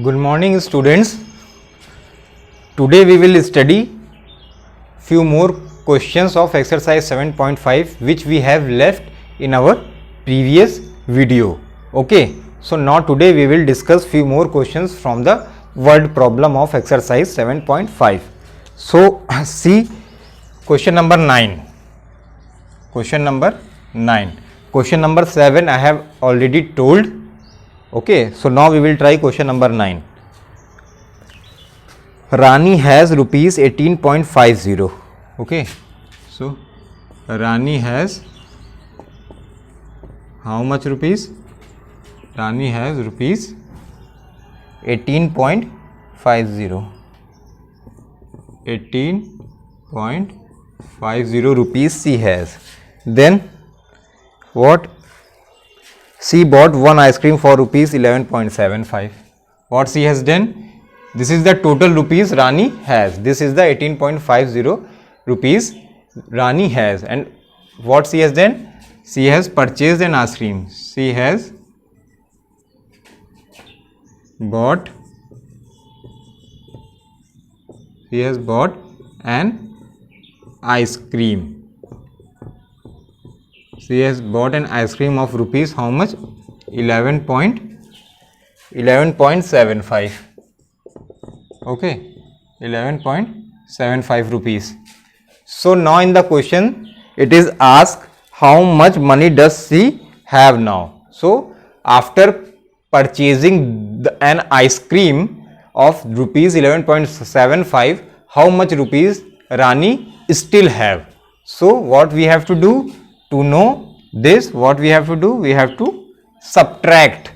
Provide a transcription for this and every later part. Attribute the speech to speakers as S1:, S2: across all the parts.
S1: Good morning, students. Today we will study few more questions of exercise 7.5 which we have left in our previous video. Okay, so now today we will discuss few more questions from the word problem of exercise 7.5. So see question number 9. Question number 9. Question number 7 I have already told. Okay, so now we will try question number 9. Rani has rupees 18.50. Okay, so Rani has how much rupees? Rani has rupees 18.50. 18.50 rupees she has. Then what? She bought one ice cream for rupees 11.75. What she has done? This is the total rupees Rani has. This is the 18.50 rupees Rani has. And what she has done? She has purchased an ice cream. She has bought an ice cream. She has bought an ice cream of rupees how much? 11.75. Okay, 11.75 rupees. So now in the question it is asked how much money does she have now. So after purchasing an ice cream of rupees 11.75, how much rupees Rani still have. So what we have to do? To know this, what we have to do? We have to subtract.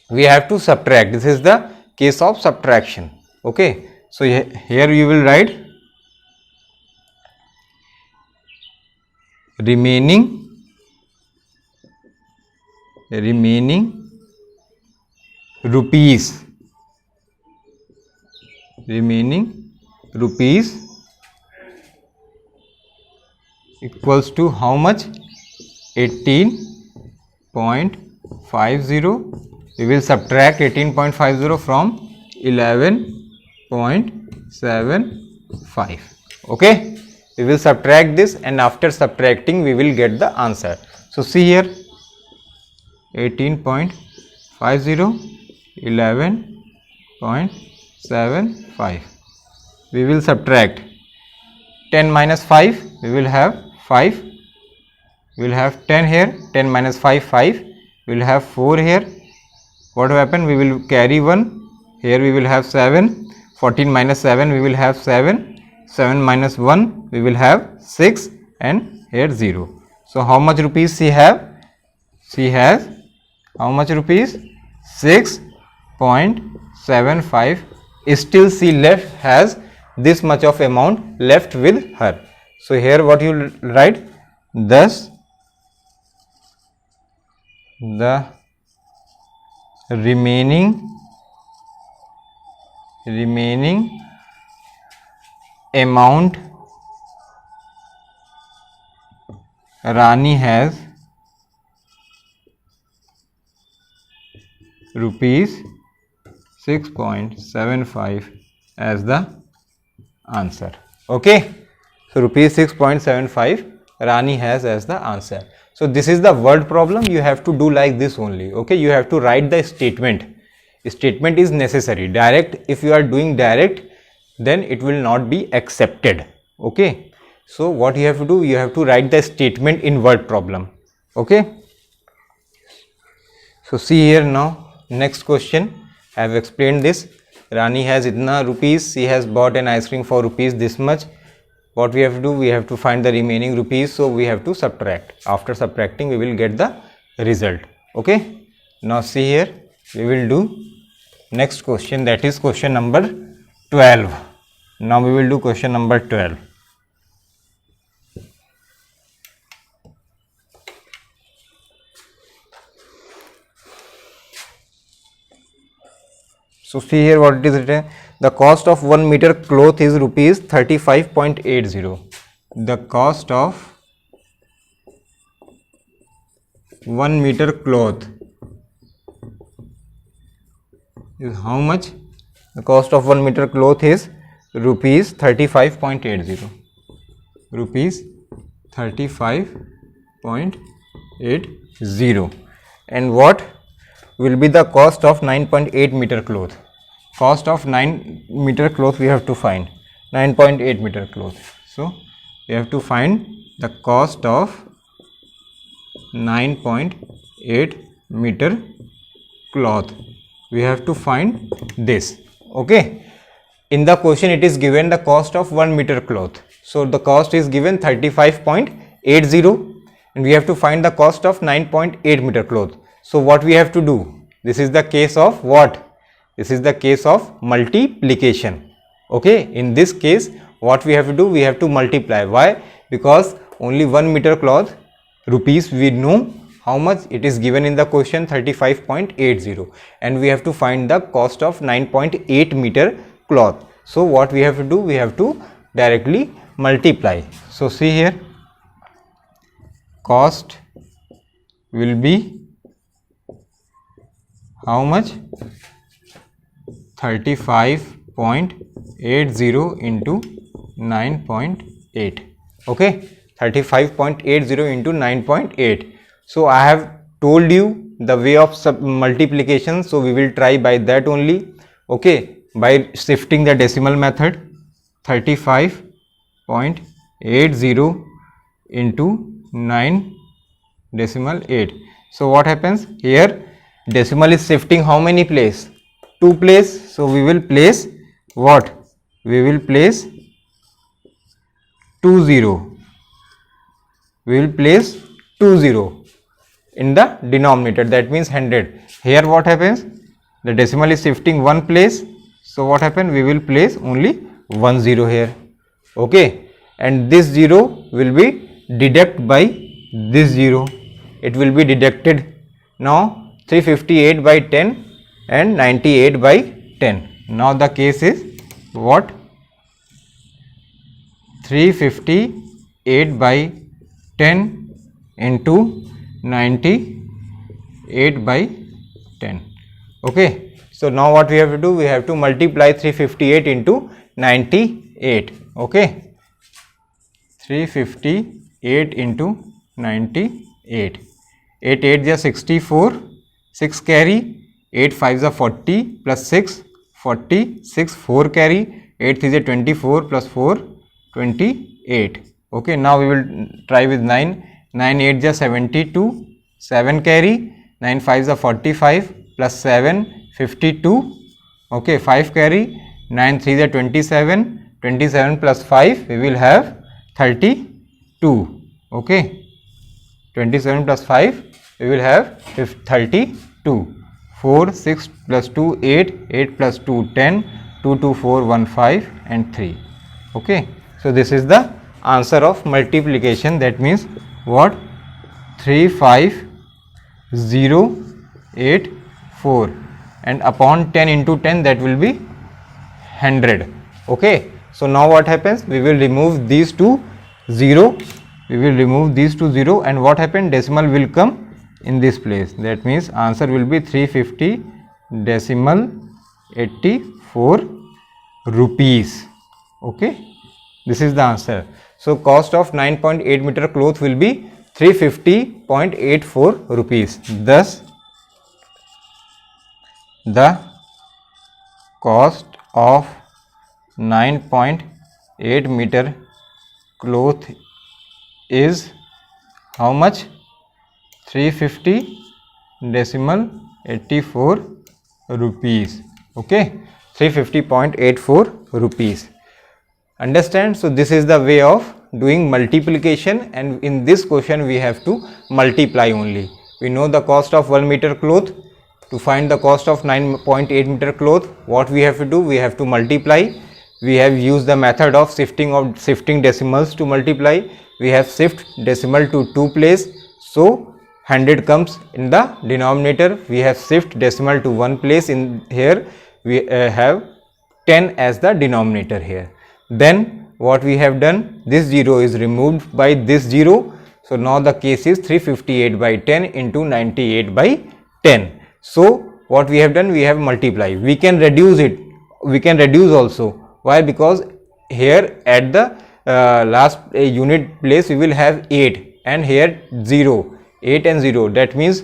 S1: This is the case of subtraction. Okay, so here you will write remaining rupees equals to how much? 18.50. We will subtract 18.50 from 11.75. Okay, we will subtract this, and after subtracting we will get the answer. So see here, 18.50, 11.75. We will subtract 10 minus 5, we will have 5. We will have 10 here, 10 minus 5, 5. We will have 4 here. What will happen? We will carry 1. Here we will have 7. 14 minus 7, we will have 7. 7 minus 1, we will have 6, and here 0. So how much rupees she have? She has how much rupees? 6.75. Still she has this much of amount left with her. So here what you will write? Thus the remaining amount Rani has rupees 6.75 as the answer. Okay, so rupees 6.75 Rani has as the answer. So this is the word problem. You have to do like this only. Okay, you have to write the statement. Statement is necessary. Direct, if you are doing direct, then it will not be accepted. Okay, so what you have to do? You have to write the statement in word problem. Okay, so see here now, next question. I have explained this. Rani has itna rupees. She has bought an ice cream for rupees this much. What we have to do? We have to find the remaining rupees. So we have to subtract. After subtracting, we will get the result. Okay, now see here, we will do next question, that is question number 12. Now we will do question number 12. So see here what it is written. The cost of 1 meter cloth is rupees 35.80. The cost of 1 meter cloth is how much? The cost of 1 meter cloth is rupees 35.80. Rupees 35.80. And what will be the cost of 9.8 meter cloth? Cost of 9 meter cloth we have to find. 9.8 meter cloth. So we have to find the cost of 9.8 meter cloth. We have to find this. Okay. In the question it is given the cost of 1 meter cloth. So the cost is given 35.80 and we have to find the cost of 9.8 meter cloth. So what we have to do? This is the case of what? This is the case of multiplication. Okay. In this case what we have to do? We have to multiply. Why? Because only 1 meter cloth rupees we know how much it is given in the question 35.80 and we have to find the cost of 9.8 meter cloth. So what we have to do? We have to directly multiply. So see here, cost will be how much? 35.80 into 9.8. Okay, 35.80 into 9.8. So I have told you the way of multiplication, so we will try by that only. Okay, by shifting the decimal method. 35.80 into 9.8. So what happens here? Decimal is shifting how many place? 2 place. So we will place what? We will place 20. We will place 20 in the denominator, that means 100. Here what happens? The decimal is shifting 1 place. So what happens? We will place only 1 0 here. Okay, and this 0 will be deduct by this 0. It will be deducted. Now 358 by 10 and 98 by 10. Now the case is what? 358 by 10 into 98 by 10. Okay. So now what we have to do? We have to multiply 358 into 98. Okay. 358 into 98. 8 8 is 64. 6 carry. 8 5 is 40 plus 6 46. 4 carry. 8 3 is 24 plus 4 28. Okay. Now we will try with 9. 9 8 is 72. 7 carry. 9 5 is 45 plus 7 52. Okay. 5 carry. 9 3 is 27. 27 plus 5 we will have 32. Okay. 27 plus 5 we will have 32. 4 6 plus 2 8. 8 plus 2 10. 2 2 4 1 5 and 3. Okay. So this is the answer of multiplication. That means what? 35084 and upon 10 into 10 that will be 100. Okay. So now what happens? We will remove these two 0. We will remove these two 0 and what happened? Decimal will come in this place. That means answer will be 350 decimal 84 rupees. Okay. This is the answer. So cost of 9.8 meter cloth will be 350.84 rupees. Thus the cost of 9.8 meter cloth is how much? 350 decimal 84 rupees. Okay, 350.84 rupees. Understand? So this is the way of doing multiplication, and in this question we have to multiply only. We know the cost of 1 meter cloth. To find the cost of 9.8 meter cloth, what we have to do? We have to multiply. We have used the method of shifting decimals to multiply. We have shift decimal to 2 place, so 100 comes in the denominator. We have shift decimal to 1 place. In here we have 10 as the denominator here. Then what we have done? This 0 is removed by this 0. So now the case is 358 by 10 into 98 by 10. So what we have done, we have multiply. We can reduce it, we can reduce also. Why? Because here at the last unit place we will have 8 and here 0, 8 and 0, that means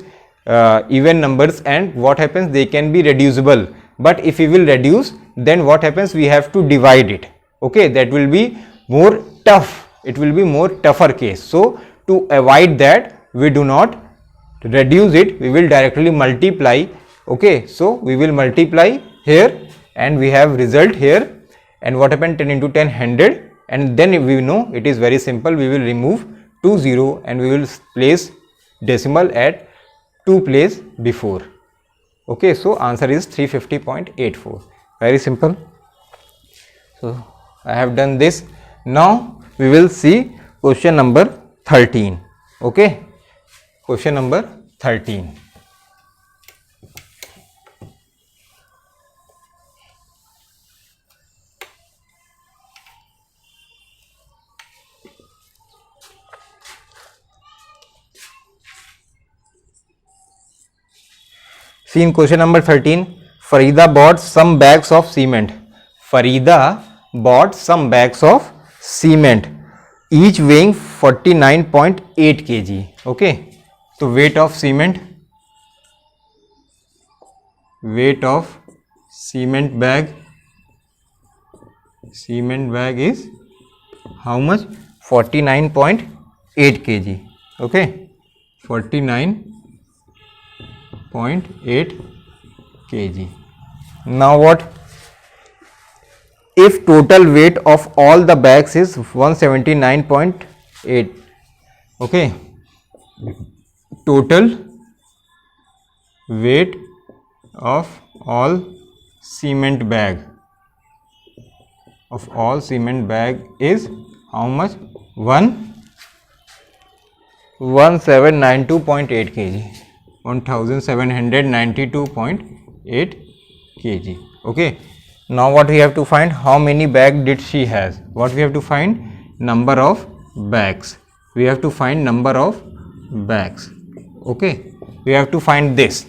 S1: even numbers, and what happens, they can be reducible. But if we will reduce, then what happens, we have to divide it. Okay, that will be more tough, it will be more tougher case. So to avoid that, we do not reduce it, we will directly multiply. Okay, so we will multiply here and we have result here, and what happened, 10 into 10 100, and then we know it is very simple, we will remove 2 0 and we will place decimal at 2 place before. Okay, so answer is 350.84. Very simple. So I have done this. Now we will see question number 13. Okay, question number 13. See, in question number 13, Farida bought some bags of cement. Farida bought some bags of cement, each weighing 49.8 kg. Okay, so weight of cement bag is how much? 49.8 kg. Okay, 49.8 kg. Now what? If total weight of all the bags is 179.8, okay, total weight of all cement bag is how much? 1792.8 kg. 1792.8 kg. Okay, now what we have to find? How many bag did she has? What we have to find? Number of bags. We have to find number of bags. Okay, we have to find this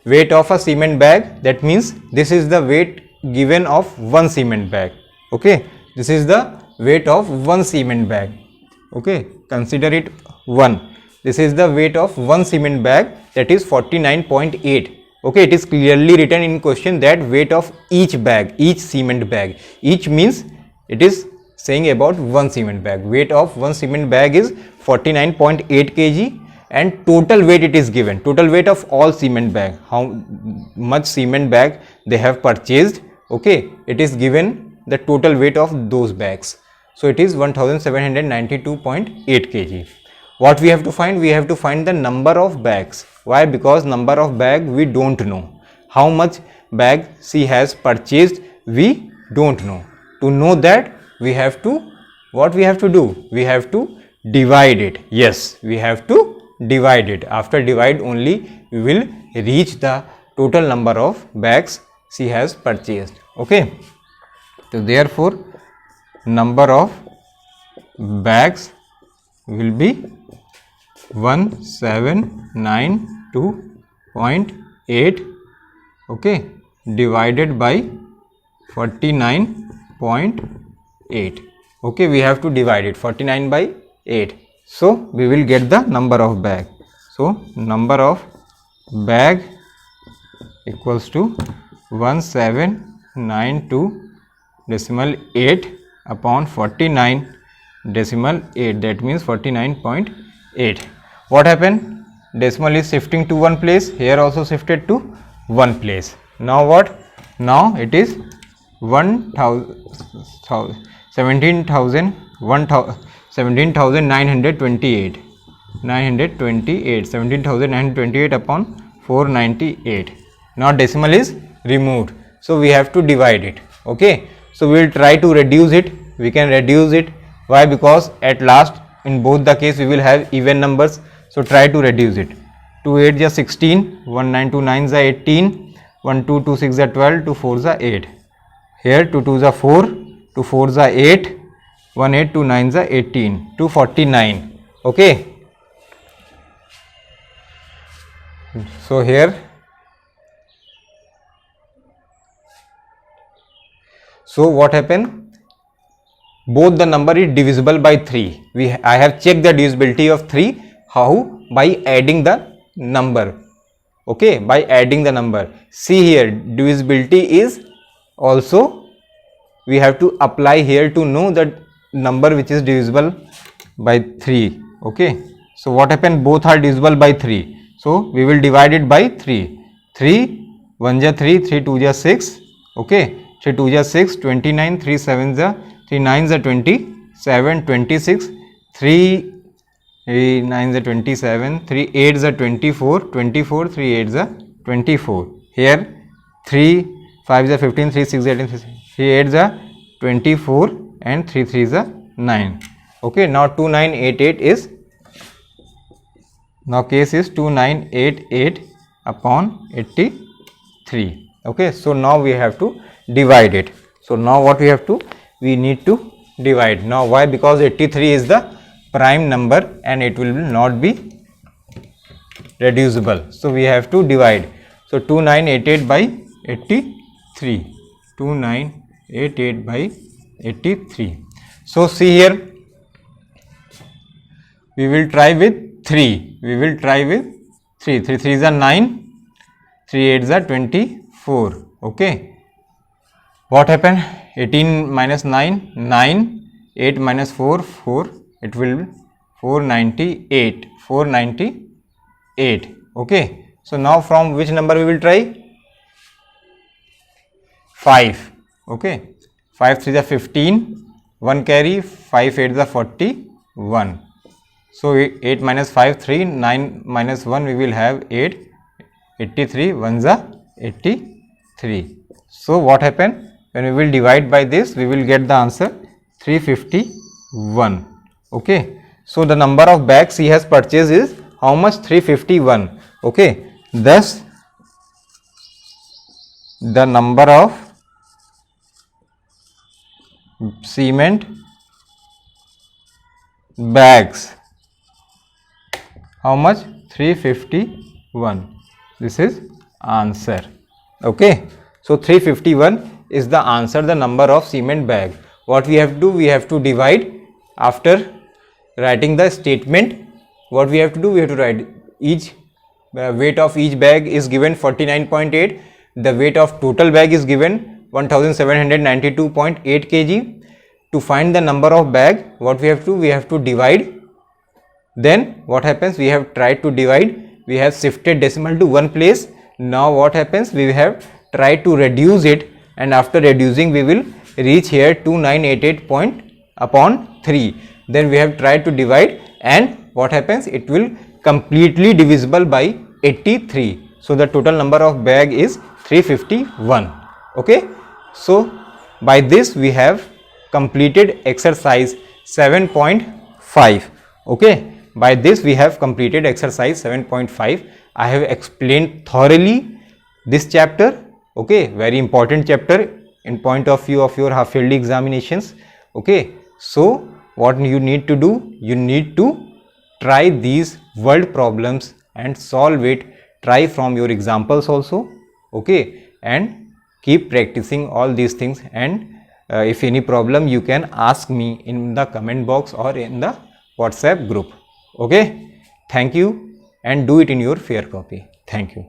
S1: weight of a cement bag, that means this is the weight given of one cement bag. Okay, this is the weight of one cement bag. Okay, consider it 1. This is the weight of one cement bag, that is 49.8. Okay, it is clearly written in question that weight of each bag, each cement bag. Each means it is saying about one cement bag. Weight of one cement bag is 49.8 kg and total weight it is given. Total weight of all cement bag, how much cement bag they have purchased. Okay, it is given the total weight of those bags. So it is 1792.8 kg. What we have to find? We have to find the number of bags. Why? Because number of bag we don't know. How much bag she has purchased, we don't know. To know that, we have to, what we have to do? We have to divide it. Yes, we have to divide it. After divide only, we will reach the total number of bags she has purchased. Okay. So therefore, number of bags will be 1792.8, okay, divided by 49.8. Okay, we have to divide it 49 by 8. So we will get the number of bag. So number of bag equals to 1792.8 upon 49.8, that means 49.8. What happened? Decimal is shifting to one place, here also shifted to one place. Now what? Now it is 17,928 upon 498. Now decimal is removed, so we have to divide it. Okay, so we will try to reduce it. We can reduce it. Why? Because at last in both the case we will have even numbers. So try to reduce it. 2 8 is 16, 1 9 2 9 is 18, 1 2 2 6 is 12, 2 4 is 8. Here 2 2 is 4, 2 4 is 8, 1 8 2 9 is 18, 249. Okay. So here So what happened? Both the number is divisible by 3. I have checked the divisibility of 3. How? By adding the number. Okay, by adding the number. See here, divisibility is also we have to apply here to know that number which is divisible by 3. Okay, so what happened? Both are divisible by 3. So we will divide it by 3. 3 1 ja 3, 3 2 ja 6. Okay, 3 2 ja 6, 29, 3 7 ja 3 9 are 27, 26, 3 9 are 27, 3 8 are 24, 24, 3 8 are 24. Here 3 5 are 15, 3 6 are 18, 3 8 are 24 and 3 3 are 9. Okay, now 2988 is, now case is 2988 upon 83. Okay, so now we have to divide it. So now what we have to, we need to divide. Now why? Because 83 is the prime number and it will not be reducible. So we have to divide. So 2988 by 83. 2988 by 83. So see here, we will try with 3. We will try with 3. 3 3s are 9. 3 8s are 24. Okay. What happened? 18 minus 9, 9, 8 minus 4, 4, it will be 498, 498. Okay. So now from which number we will try? 5. Okay. 5 3s are 15, 1 carry, 5 8s are 41. So 8 minus 5, 3, 9 minus 1, we will have 8, 83, 1s are 83. So what happened? When we will divide by this, we will get the answer 351. Okay. So the number of bags he has purchased is how much? 351. Okay. Thus, the number of cement bags, how much? 351. This is answer. Okay. So 351 is the answer, the number of cement bag. What we have to do? We have to divide. After writing the statement, what we have to do? We have to write each weight of each bag is given 49.8. The weight of total bag is given 1792.8 kg. To find the number of bag, what we have to? We have to divide. Then what happens? We have tried to divide. We have shifted decimal to one place. Now what happens? We have tried to reduce it, and after reducing we will reach here 2988 upon 3. Then we have tried to divide, and what happens? It will completely divisible by 83. So the total number of bag is 351. Okay. So by this we have completed exercise 7.5. Okay. By this we have completed exercise 7.5. I have explained thoroughly this chapter. Okay, very important chapter in point of view of your half yearly examinations. Okay, so what you need to do? You need to try these word problems and solve it. Try from your examples also. Okay, and keep practicing all these things. And if any problem, you can ask me in the comment box or in the WhatsApp group. Okay, thank you, and do it in your fair copy. Thank you.